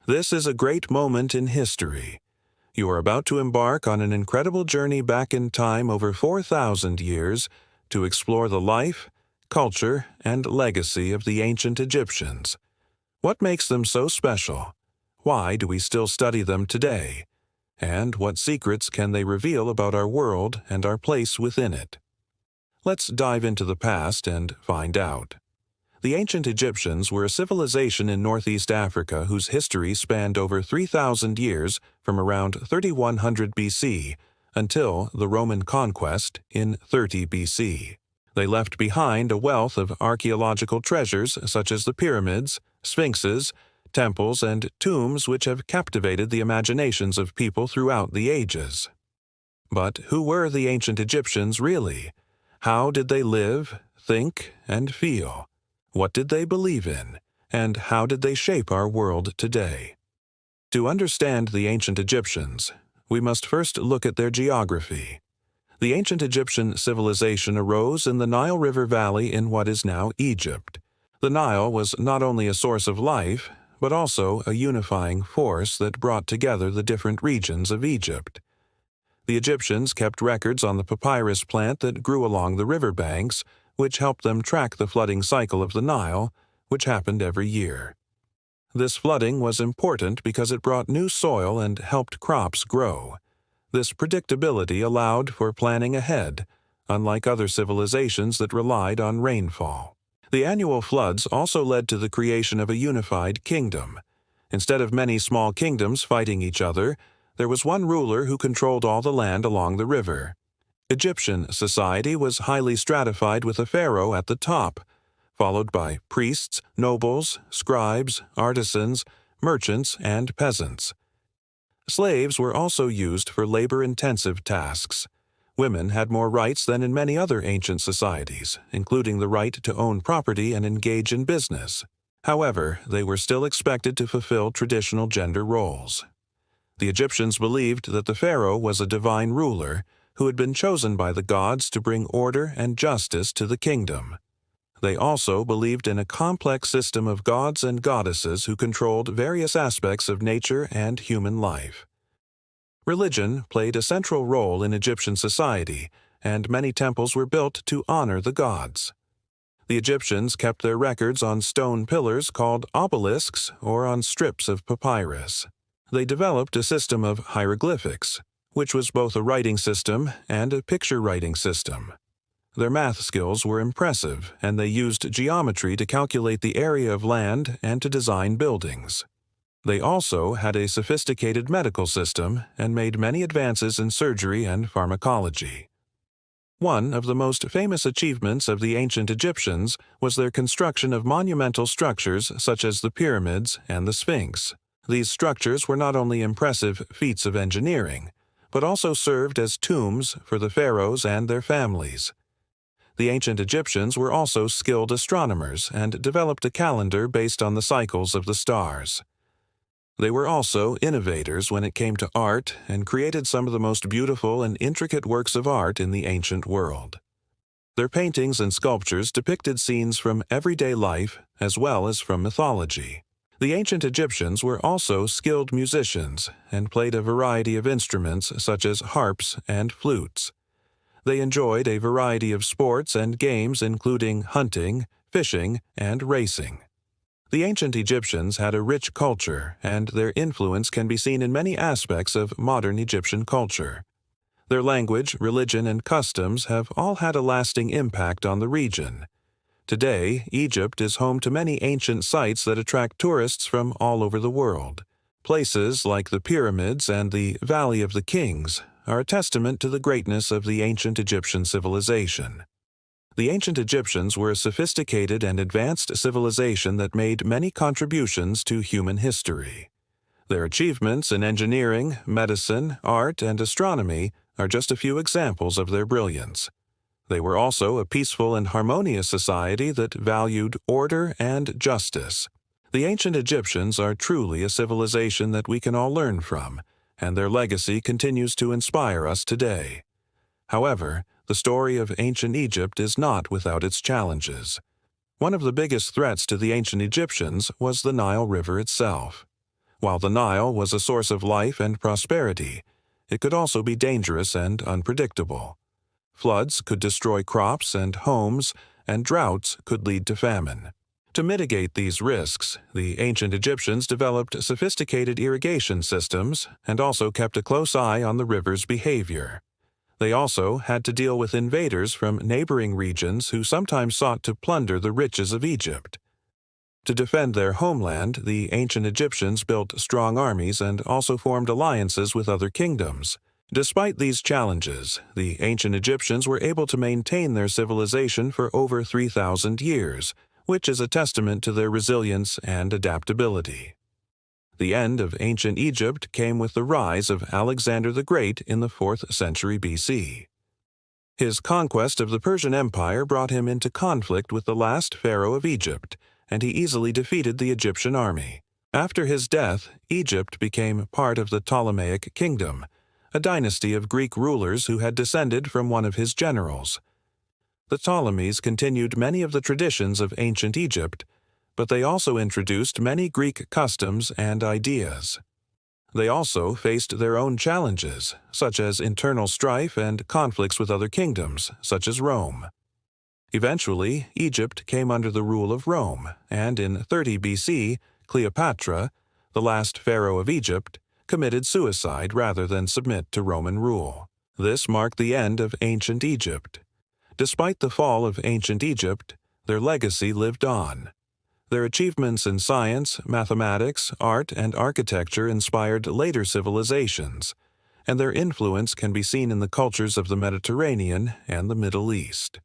This is a great moment in history. You are about to embark on an incredible journey back in time over 4,000 years to explore the life, culture, and legacy of the ancient Egyptians. What makes them so special? Why do we still study them today? And what secrets can they reveal about our world and our place within it? Let's dive into the past and find out. The ancient Egyptians were a civilization in northeast Africa whose history spanned over 3,000 years from around 3100 BC until the Roman conquest in 30 BC. They left behind a wealth of archaeological treasures such as the pyramids, sphinxes, temples, and tombs which have captivated the imaginations of people throughout the ages. But who were the ancient Egyptians really? How did they live, think, and feel? What did they believe in, and how did they shape our world today? To understand the ancient Egyptians, we must first look at their geography. The ancient Egyptian civilization arose in the Nile River Valley in what is now Egypt. The Nile was not only a source of life, but also a unifying force that brought together the different regions of Egypt. The Egyptians kept records on the papyrus plant that grew along the riverbanks, which helped them track the flooding cycle of the Nile, which happened every year. This flooding was important because it brought new soil and helped crops grow. This predictability allowed for planning ahead, unlike other civilizations that relied on rainfall. The annual floods also led to the creation of a unified kingdom. Instead of many small kingdoms fighting each other, there was one ruler who controlled all the land along the river. Egyptian society was highly stratified with a pharaoh at the top, followed by priests, nobles, scribes, artisans, merchants, and peasants. Slaves were also used for labor-intensive tasks. Women had more rights than in many other ancient societies, including the right to own property and engage in business. However, they were still expected to fulfill traditional gender roles. The Egyptians believed that the pharaoh was a divine ruler who had been chosen by the gods to bring order and justice to the kingdom. They also believed in a complex system of gods and goddesses who controlled various aspects of nature and human life. Religion played a central role in Egyptian society, and many temples were built to honor the gods. The Egyptians kept their records on stone pillars called obelisks or on strips of papyrus. They developed a system of hieroglyphics, which was both a writing system and a picture writing system. Their math skills were impressive, and they used geometry to calculate the area of land and to design buildings. They also had a sophisticated medical system and made many advances in surgery and pharmacology. One of the most famous achievements of the ancient Egyptians was their construction of monumental structures such as the pyramids and the Sphinx. These structures were not only impressive feats of engineering, but also served as tombs for the pharaohs and their families. The ancient Egyptians were also skilled astronomers and developed a calendar based on the cycles of the stars. They were also innovators when it came to art and created some of the most beautiful and intricate works of art in the ancient world. Their paintings and sculptures depicted scenes from everyday life as well as from mythology. The ancient Egyptians were also skilled musicians and played a variety of instruments such as harps and flutes. They enjoyed a variety of sports and games including hunting, fishing, and racing. The ancient Egyptians had a rich culture, and their influence can be seen in many aspects of modern Egyptian culture. Their language, religion, and customs have all had a lasting impact on the region. Today, Egypt is home to many ancient sites that attract tourists from all over the world. Places like the pyramids and the Valley of the Kings are a testament to the greatness of the ancient Egyptian civilization. The ancient Egyptians were a sophisticated and advanced civilization that made many contributions to human history. Their achievements in engineering, medicine, art, and astronomy are just a few examples of their brilliance. They were also a peaceful and harmonious society that valued order and justice. The ancient Egyptians are truly a civilization that we can all learn from, and their legacy continues to inspire us today. However, the story of ancient Egypt is not without its challenges. One of the biggest threats to the ancient Egyptians was the Nile River itself. While the Nile was a source of life and prosperity, it could also be dangerous and unpredictable. Floods could destroy crops and homes, and droughts could lead to famine. To mitigate these risks, the ancient Egyptians developed sophisticated irrigation systems and also kept a close eye on the river's behavior. They also had to deal with invaders from neighboring regions who sometimes sought to plunder the riches of Egypt. To defend their homeland, the ancient Egyptians built strong armies and also formed alliances with other kingdoms. Despite these challenges, the ancient Egyptians were able to maintain their civilization for over 3,000 years, which is a testament to their resilience and adaptability. The end of ancient Egypt came with the rise of Alexander the Great in the 4th century BC. His conquest of the Persian Empire brought him into conflict with the last pharaoh of Egypt, and he easily defeated the Egyptian army. After his death, Egypt became part of the Ptolemaic kingdom, a dynasty of Greek rulers who had descended from one of his generals. The Ptolemies continued many of the traditions of ancient Egypt, but they also introduced many Greek customs and ideas. They also faced their own challenges, such as internal strife and conflicts with other kingdoms, such as Rome. Eventually, Egypt came under the rule of Rome, and in 30 BC, Cleopatra, the last pharaoh of Egypt, committed suicide rather than submit to Roman rule. This marked the end of ancient Egypt. Despite the fall of ancient Egypt, their legacy lived on. Their achievements in science, mathematics, art, and architecture inspired later civilizations, and their influence can be seen in the cultures of the Mediterranean and the Middle East.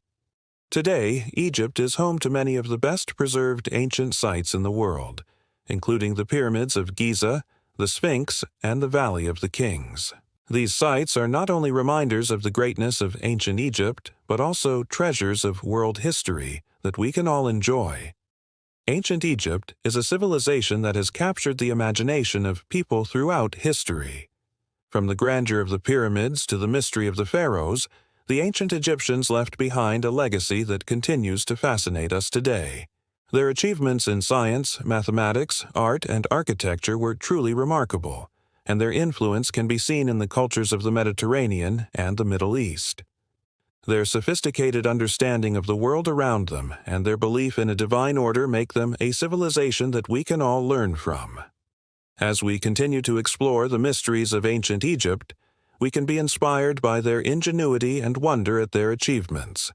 Today, Egypt is home to many of the best preserved ancient sites in the world, including the pyramids of Giza, the Sphinx, and the Valley of the Kings. These sites are not only reminders of the greatness of ancient Egypt, but also treasures of world history that we can all enjoy. Ancient Egypt is a civilization that has captured the imagination of people throughout history. From the grandeur of the pyramids to the mystery of the pharaohs, the ancient Egyptians left behind a legacy that continues to fascinate us today. Their achievements in science, mathematics, art, and architecture were truly remarkable, and their influence can be seen in the cultures of the Mediterranean and the Middle East. Their sophisticated understanding of the world around them and their belief in a divine order make them a civilization that we can all learn from. As we continue to explore the mysteries of ancient Egypt, we can be inspired by their ingenuity and wonder at their achievements.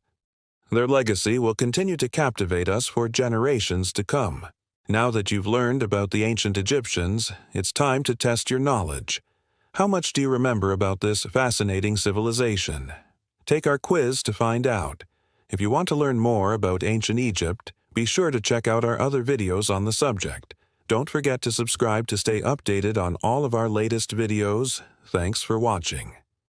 Their legacy will continue to captivate us for generations to come. Now that you've learned about the ancient Egyptians, it's time to test your knowledge. How much do you remember about this fascinating civilization? Take our quiz to find out. If you want to learn more about ancient Egypt, be sure to check out our other videos on the subject. Don't forget to subscribe to stay updated on all of our latest videos. Thanks for watching.